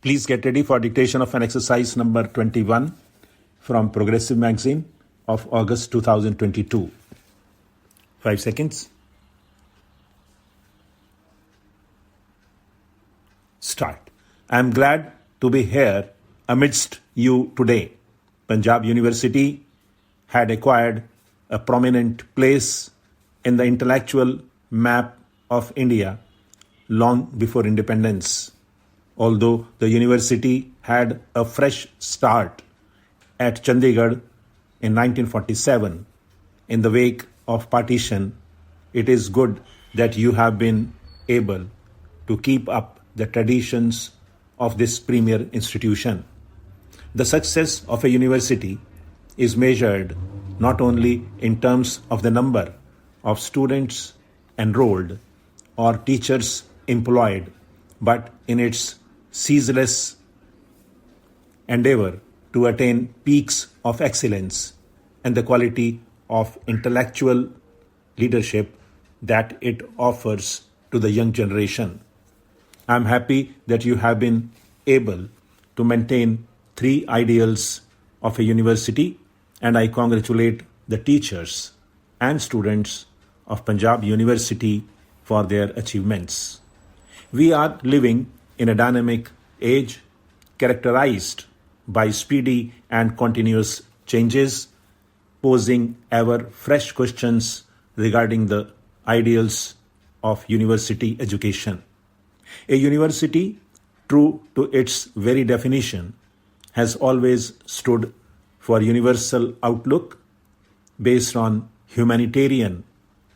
Please get ready for dictation of an exercise number 21 from Progressive Magazine of August 2022. 5 seconds. Start. I am glad to be here amidst you today. Punjab University had acquired a prominent place in the intellectual map of India long before independence. Although the university had a fresh start at Chandigarh in 1947 in the wake of partition, it is good that you have been able to keep up the traditions of this premier institution. The success of a university is measured not only in terms of the number of students enrolled or teachers employed, but in its ceaseless endeavor to attain peaks of excellence and the quality of intellectual leadership that it offers to the young generation. I am happy that you have been able to maintain 3 ideals of a university, and I congratulate the teachers and students of Punjab University for their achievements. We are living in a dynamic age characterized by speedy and continuous changes, posing ever fresh questions regarding the ideals of university education. A university, true to its very definition, has always stood for universal outlook based on humanitarian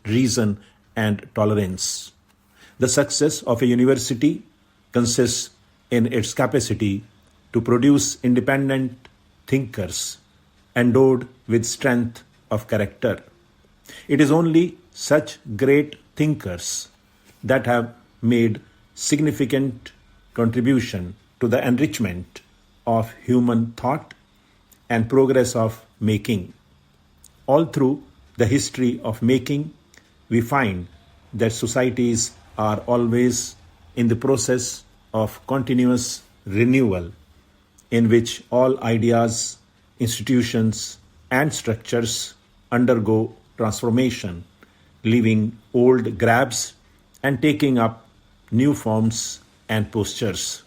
reason and tolerance. The success of a university consists in its capacity to produce independent thinkers endowed with strength of character. It is only such great thinkers that have made significant contribution to the enrichment of human thought and progress of making. All through the history of making, we find that societies are always in the process of continuous renewal, in which all ideas, institutions, and structures undergo transformation, leaving old grabs and taking up new forms and postures.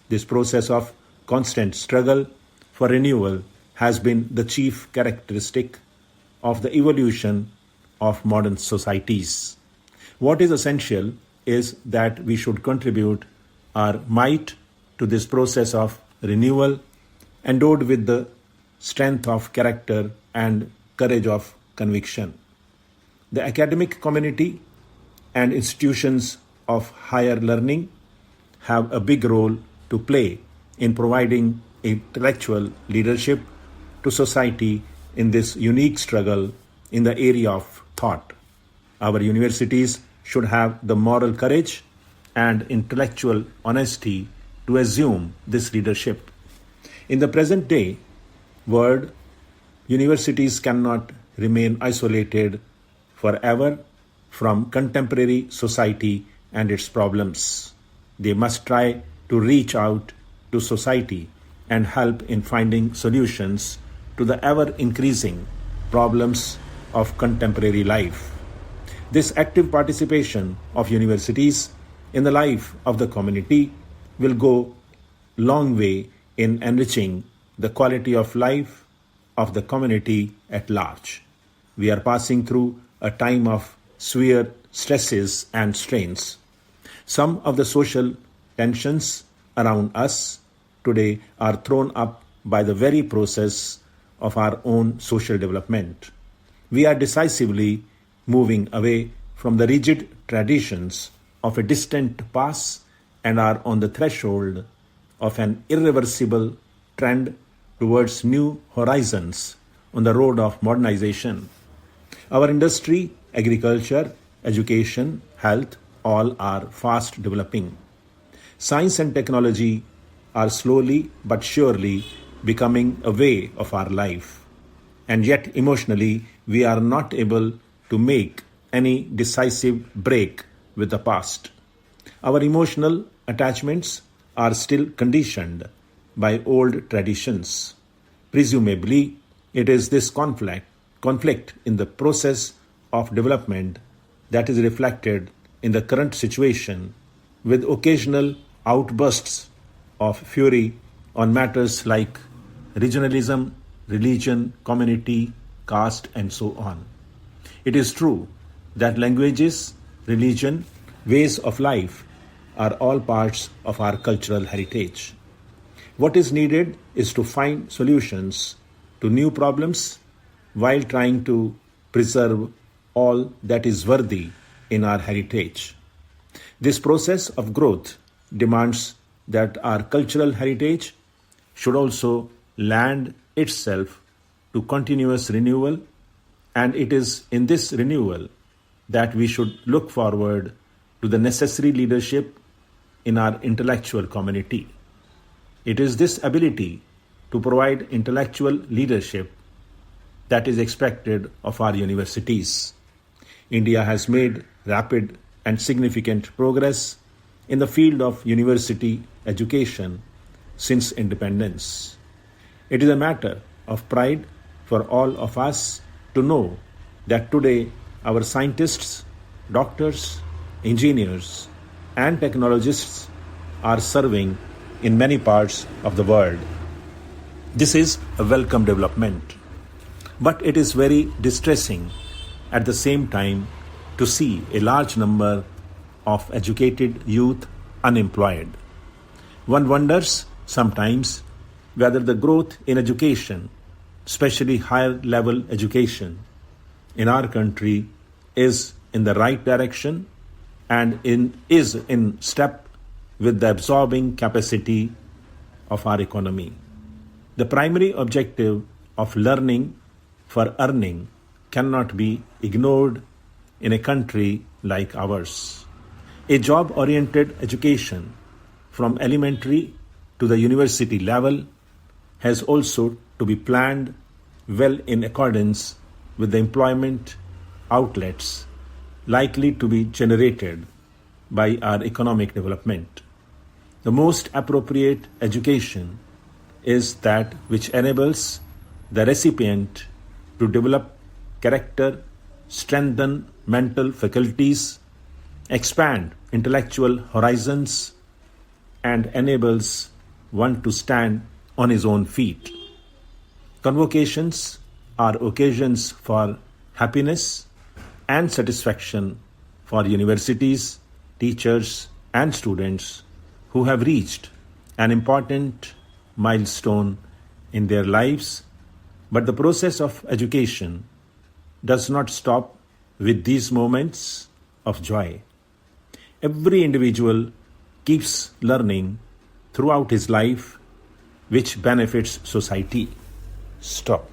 This process of constant struggle for renewal has been the chief characteristic of the evolution of modern societies. What is essential is that we should contribute our might to this process of renewal, endowed with the strength of character and courage of conviction. The academic community and institutions of higher learning have a big role to play in providing intellectual leadership to society in this unique struggle in the area of thought. Our universities should have the moral courage and intellectual honesty to assume this leadership. In the present day world, universities cannot remain isolated forever from contemporary society and its problems. They must try to reach out to society and help in finding solutions to the ever-increasing problems of contemporary life. This active participation of universities in the life of the community will go a long way in enriching the quality of life of the community at large. We are passing through a time of severe stresses and strains. Some of the social tensions around us today are thrown up by the very process of our own social development. We are decisively moving away from the rigid traditions of a distant past and are on the threshold of an irreversible trend towards new horizons on the road of modernization. Our industry, agriculture, education, health, all are fast developing. Science and technology are slowly but surely becoming a way of our life. And yet emotionally, we are not able to make any decisive break with the past. Our emotional attachments are still conditioned by old traditions. Presumably, it is this conflict in the process of development that is reflected in the current situation, with occasional outbursts of fury on matters like regionalism, religion, community, caste, and so on. It is true that languages, religion, ways of life are all parts of our cultural heritage. What is needed is to find solutions to new problems while trying to preserve all that is worthy in our heritage. This process of growth demands that our cultural heritage should also lend itself to continuous renewal, and it is in this renewal that we should look forward to the necessary leadership in our intellectual community. It is this ability to provide intellectual leadership that is expected of our universities. India has made rapid and significant progress in the field of university education since independence. It is a matter of pride for all of us to know that today our scientists, doctors, engineers, and technologists are serving in many parts of the world. This is a welcome development, but it is very distressing at the same time to see a large number of educated youth unemployed. One wonders sometimes whether the growth in education, especially higher level education, in our country is in the right direction and is in step with the absorbing capacity of our economy. The primary objective of learning for earning cannot be ignored in a country like ours. A job-oriented education from elementary to the university level has also to be planned well in accordance with the employment outlets likely to be generated by our economic development. The most appropriate education is that which enables the recipient to develop character, strengthen mental faculties, expand intellectual horizons, and enables one to stand on his own feet. Convocations are occasions for happiness and satisfaction for universities, teachers, and students who have reached an important milestone in their lives, but the process of education does not stop with these moments of joy. Every individual keeps learning throughout his life, which benefits society. Stop.